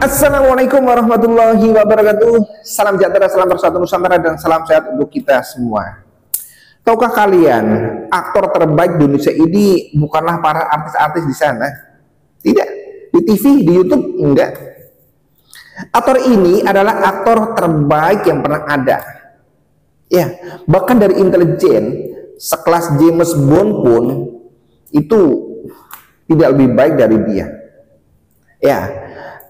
Assalamualaikum warahmatullahi wabarakatuh. Salam sejahtera, salam bersatu Nusantara, dan salam sehat untuk kita semua. Tahukah kalian, aktor terbaik di Indonesia ini bukanlah para artis-artis di sana. Tidak, di TV, di YouTube, enggak. Aktor ini adalah aktor terbaik yang pernah ada. Ya, bahkan dari intelijen, sekelas James Bond pun itu tidak lebih baik dari dia. Ya,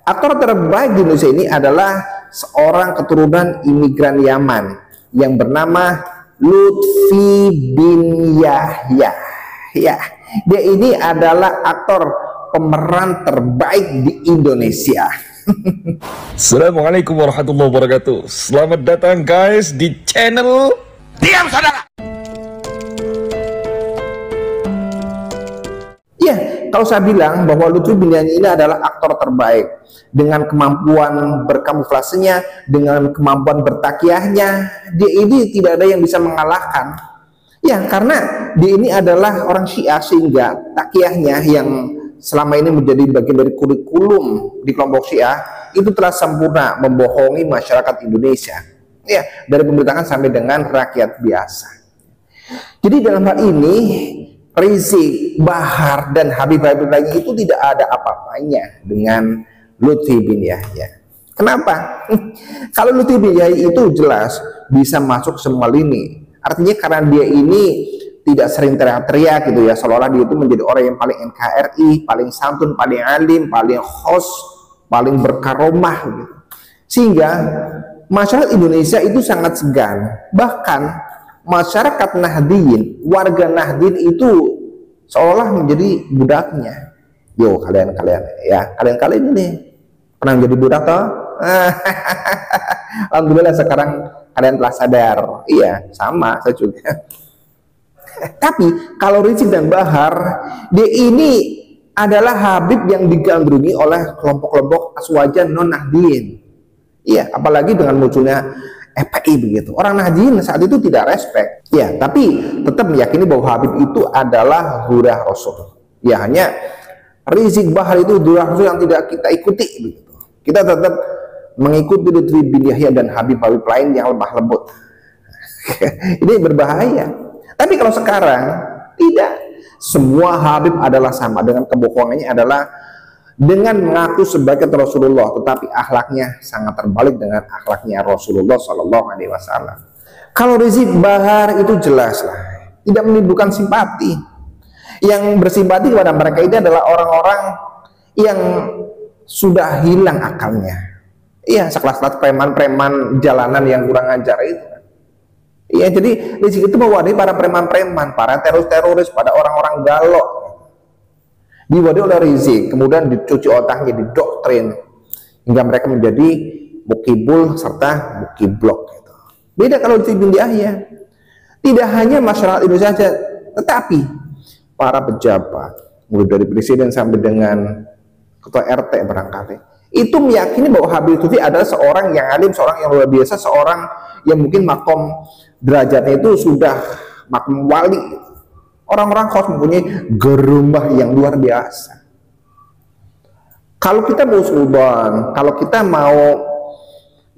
aktor terbaik di Indonesia ini adalah seorang keturunan imigran Yaman yang bernama Lutfi bin Yahya. Ya, dia ini adalah aktor pemeran terbaik di Indonesia. Assalamualaikum warahmatullahi wabarakatuh. Selamat datang guys di channel Diam Saudara. Ya, kalau saya bilang bahwa Lutfi bin Yahya ini adalah aktor terbaik dengan kemampuan berkamuflasenya, dengan kemampuan bertakiahnya, dia ini tidak ada yang bisa mengalahkan. Ya, karena dia ini adalah orang Syiah sehingga takiahnya yang selama ini menjadi bagian dari kurikulum di kelompok Syiah itu telah sempurna membohongi masyarakat Indonesia. Ya, dari pemerintahan sampai dengan rakyat biasa. Jadi dalam hal ini Rizik, Bahar, dan Habib lainnya itu tidak ada apa-apanya dengan Lutfi bin Yahya. Kenapa? Kalau Lutfi bin Yahya itu jelas bisa masuk semua lini. Artinya karena dia ini tidak sering teriak-teriak gitu ya, seolah-olah dia itu menjadi orang yang paling NKRI, paling santun, paling alim, paling host, paling berkaromah gitu. Sehingga masyarakat Indonesia itu sangat segan. Bahkan masyarakat Nahdien, warga Nahdien itu seolah menjadi budaknya. Yo, kalian ini pernah menjadi budak toh? Alhamdulillah sekarang kalian telah sadar. Iya, sama saya juga. Tapi kalau Rizik dan Bahar, dia ini adalah Habib yang digandrungi oleh kelompok-kelompok aswaja non Nahdien. Iya, apalagi dengan munculnya FPI begitu. Orang Nahdien saat itu tidak respect. Ya, tapi tetap meyakini bahwa Habib itu adalah hurah Rasul. Ya, hanya Rizik Bahar itu hurah Rasul yang tidak kita ikuti begitu. Kita tetap mengikuti Lutfi bin Yahya dan Habib-Habib lain yang lemah lembut. Ini berbahaya. Tapi kalau sekarang tidak, semua Habib adalah sama, dengan kebohongannya adalah dengan mengaku sebagai Rasulullah, tetapi akhlaknya sangat terbalik dengan akhlaknya Rasulullah Shallallahu Alaihi Wasallam. Kalau Rizik Bahar itu jelas lah, tidak menimbulkan simpati. Yang bersimpati kepada mereka ini adalah orang-orang yang sudah hilang akalnya. Iya, sekelas-kelas preman-preman jalanan yang kurang ajar itu. Iya, jadi Rizik itu mewadahi para preman-preman, para teroris-teroris, pada orang-orang galok. Diwadahi oleh Rizik, kemudian dicuci otaknya, didoktrin hingga mereka menjadi mukibul serta mukiblok gitu. Beda kalau Lutfi bin Yahya, tidak hanya masyarakat Indonesia saja, tetapi para pejabat, mulai dari presiden sampai dengan ketua RT barangkali, itu meyakini bahwa Habib Lutfi adalah seorang yang alim, seorang yang luar biasa, seorang yang mungkin makom derajatnya itu sudah makom wali. Orang-orang kos mempunyai gerumah yang luar biasa. Kalau kita mau suudzon, kalau kita mau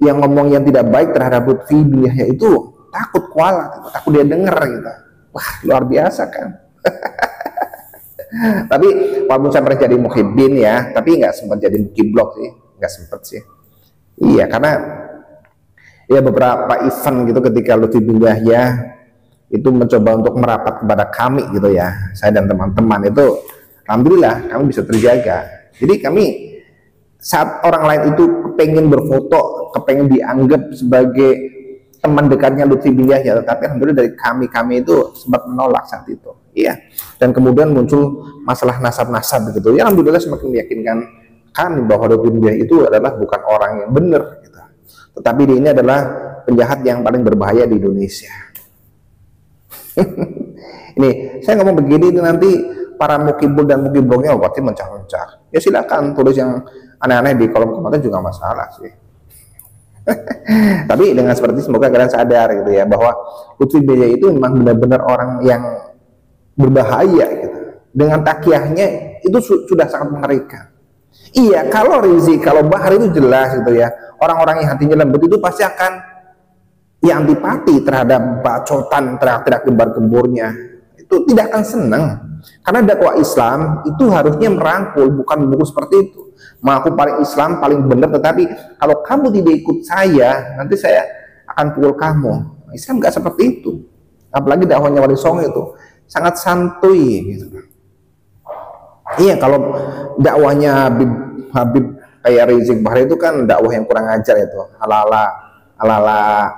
yang ngomong yang tidak baik terhadap Lutfi bin Yahya itu takut kualat, takut dia dengar gitu. Wah, luar biasa kan. Tapi walaupun saya pernah jadi muhibbin ya, tapi nggak sempat jadi mukiblok sih, nggak sempat sih. Iya, karena ya beberapa event gitu ketika Lutfi bin Yahya itu mencoba untuk merapat kepada kami gitu ya, saya dan teman-teman itu alhamdulillah kami bisa terjaga. Jadi kami saat orang lain itu kepengen berfoto, kepengen dianggap sebagai teman dekatnya Lutfi bin Yahya, tetapi alhamdulillah dari kami itu sempat menolak saat itu. Iya. Dan kemudian muncul masalah nasab-nasab begitu. Ya alhamdulillah semakin meyakinkan kami bahwa Lutfi bin Yahya itu adalah bukan orang yang benar gitu. Tetapi dia ini adalah penjahat yang paling berbahaya di Indonesia. Ini saya ngomong begini itu nanti para mukibul dan mukiblognya pasti mencak-mencak. Ya silakan tulis yang aneh-aneh di kolom komentar juga masalah sih. Tapi dengan seperti semoga kalian sadar gitu ya, bahwa Lutfi bin Yahya itu memang benar-benar orang yang berbahaya gitu. Dengan takiahnya itu sudah sangat mengerikan. Iya, kalau Rizik, kalau Bahar itu jelas gitu ya. Orang-orang yang hatinya lembut itu pasti akan ya antipati terhadap bacotan teriak-teriak gembar-gembornya. Itu tidak akan senang. Karena dakwah Islam itu harusnya merangkul, bukan memukul seperti itu. Aku paling Islam, paling benar, tetapi kalau kamu tidak ikut saya, nanti saya akan pukul kamu. Islam nggak seperti itu. Apalagi dakwahnya Wali Songo itu sangat santuy gitu. Iya, kalau dakwahnya Habib kayak Rizik Bahar itu kan dakwah yang kurang ajar itu, ala-ala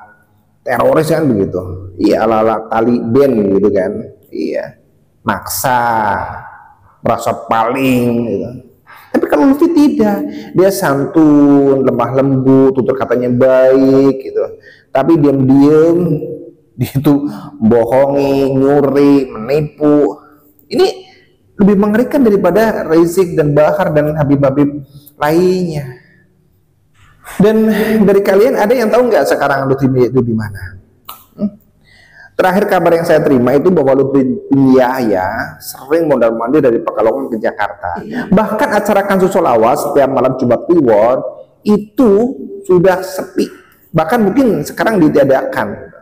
teroris kan begitu. Iya, ala-ala Taliban gitu kan. Iya, maksa, merasa paling gitu. Tapi kalau Lutfi tidak, dia santun, lemah lembut, tutur katanya baik gitu. Tapi diam-diam dia itu bohongi, nyuri, menipu. Ini lebih mengerikan daripada Rizik dan Bahar dan Habib-habib lainnya. Dan dari kalian ada yang tahu nggak sekarang Lutfi itu di mana? Terakhir kabar yang saya terima itu bahwa Lutfi bin Yahya sering mondar-mandir dari Pekalongan ke Jakarta. Bahkan acara Kansus Sholawat setiap malam Jumat Kliwon itu sudah sepi. Bahkan mungkin sekarang ditiadakan.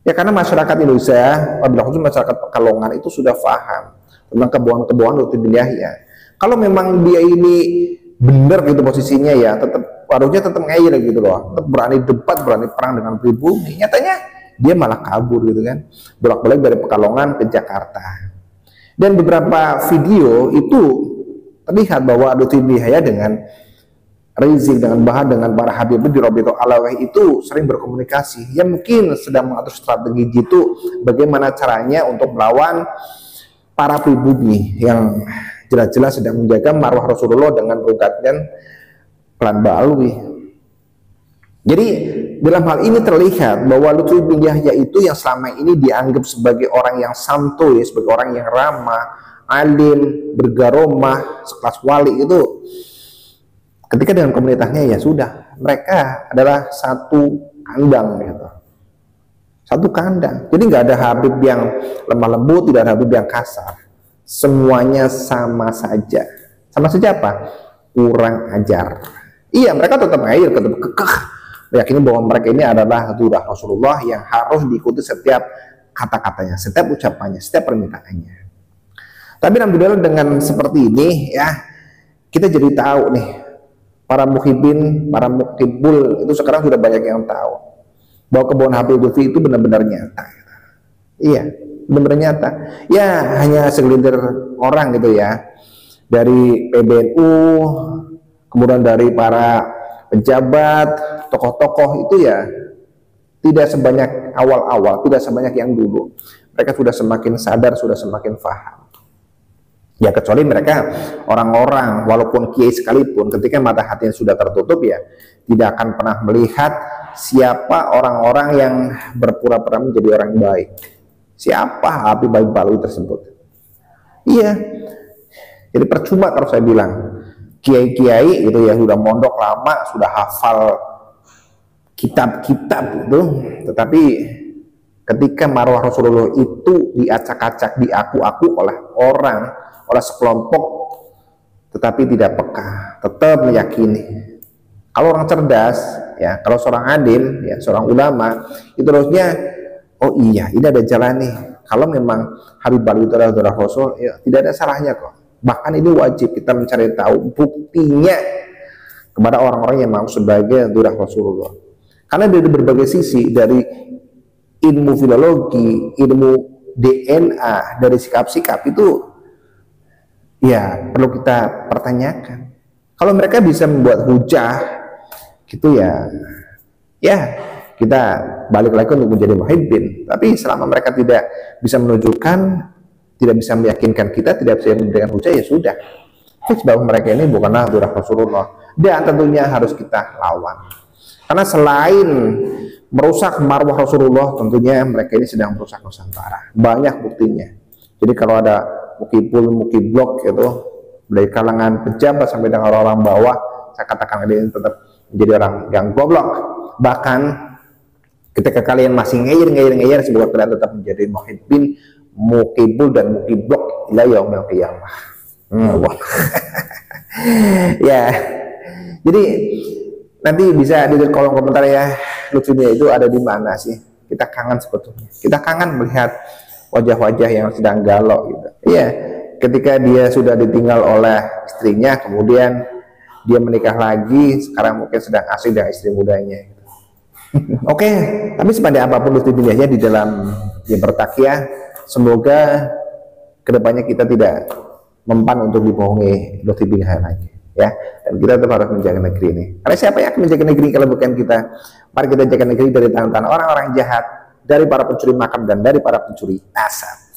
Ya karena masyarakat Indonesia, wabillahi khusus masyarakat Pekalongan itu sudah paham tentang kebohongan-kebohongan Lutfi bin Yahya. Kalau memang dia ini benar gitu posisinya ya, harusnya tetap ngeyel gitu loh, tetap berani debat, berani perang dengan pribumi. Nyatanya dia malah kabur gitu kan, bolak-balik dari Pekalongan ke Jakarta. Dan beberapa video itu terlihat bahwa Lutfi bin Yahya dengan Rizik, dengan Bahar, dengan para Habib di Robiqah Alawiyah itu sering berkomunikasi. Ya mungkin sedang mengatur strategi gitu, bagaimana caranya untuk melawan para pribumi yang jelas-jelas sedang menjaga marwah Rasulullah dengan bergantian Klan Ba'alwi. Jadi dalam hal ini terlihat bahwa Lutfi bin Yahya itu yang selama ini dianggap sebagai orang yang santuy, sebagai orang yang ramah, alim, bergaromah, sekelas wali itu, ketika dengan komunitasnya ya sudah, mereka adalah satu kandang gitu. Satu kandang. Jadi nggak ada Habib yang lemah lembut, tidak ada Habib yang kasar. Semuanya sama saja. Sama saja apa? Kurang ajar. Iya, mereka tetap ngair, tetap kekeh, meyakini bahwa mereka ini adalah durah Rasulullah yang harus diikuti setiap kata-katanya, setiap ucapannya, setiap permintaannya. Tapi alhamdulillah dengan seperti ini ya, kita jadi tahu nih, para muhibin, para mukibul itu sekarang sudah banyak yang tahu bahwa kebohongan Habib Lutfi itu benar-benar nyata. Iya, benar-benar nyata. Ya hanya segelintir orang gitu ya, dari PBNU, kemudian dari para pejabat, tokoh-tokoh itu ya tidak sebanyak awal-awal, tidak sebanyak yang dulu. Mereka sudah semakin sadar, sudah semakin paham. Ya kecuali mereka orang-orang, walaupun kiai sekalipun, ketika mata hatinya sudah tertutup ya tidak akan pernah melihat siapa orang-orang yang berpura-pura menjadi orang baik. Siapa Habib Ba'alwi tersebut? Iya. Jadi percuma kalau saya bilang kiai-kiai itu ya sudah mondok lama, sudah hafal kitab-kitab itu, tetapi ketika marwah Rasulullah itu diacak-acak, diaku-aku oleh orang, oleh sekelompok, tetapi tidak peka, tetap meyakini. Kalau orang cerdas, ya, kalau seorang alim, ya, seorang ulama, itu harusnya, oh iya, ini ada jalan nih. Kalau memang Habib Ba'alwi itu adalah Rasul, ya, tidak ada salahnya kok. Bahkan ini wajib kita mencari tahu buktinya kepada orang-orang yang mau sebagai durah Rasulullah. Karena dari berbagai sisi, dari ilmu filologi, ilmu DNA, dari sikap-sikap itu ya perlu kita pertanyakan. Kalau mereka bisa membuat hujah gitu ya kita balik lagi untuk menjadi muhibbin. Tapi selama mereka tidak bisa menunjukkan, tidak bisa meyakinkan kita, tidak bisa memberikan hujah, ya sudah, fix bahwa mereka ini bukanlah durah Rasulullah, dan tentunya harus kita lawan. Karena selain merusak marwah Rasulullah, tentunya mereka ini sedang merusak Nusantara. Banyak buktinya. Jadi kalau ada mukiblok itu dari kalangan pejabat sampai dengan orang-orang bawah, saya katakan ini tetap menjadi orang yang goblok. Bahkan ketika kalian masih ngeyel, semoga kalian tetap menjadi muhibbin, mukibul dan mukiblok ila yaumil qiyamah. Ya, jadi nanti bisa di kolom komentar ya, Lutfidia itu ada di mana sih? Kita kangen sebetulnya. Kita kangen melihat wajah-wajah yang sedang galau gitu. Iya, ketika dia sudah ditinggal oleh istrinya, kemudian dia menikah lagi, sekarang mungkin sedang asik dengan istri mudanya. Gitu. Oke, tapi sepada apapun Lutfidianya di dalam dia bertakya, semoga kedepannya kita tidak mempan untuk dibohongi Lutfidia lagi. Ya, dan kita tetap harus menjaga negeri ini. Karena siapa yang akan menjaga negeri kalau bukan kita? Mari kita jaga negeri dari tangan-tangan orang-orang jahat, dari para pencuri makam dan dari para pencuri aset.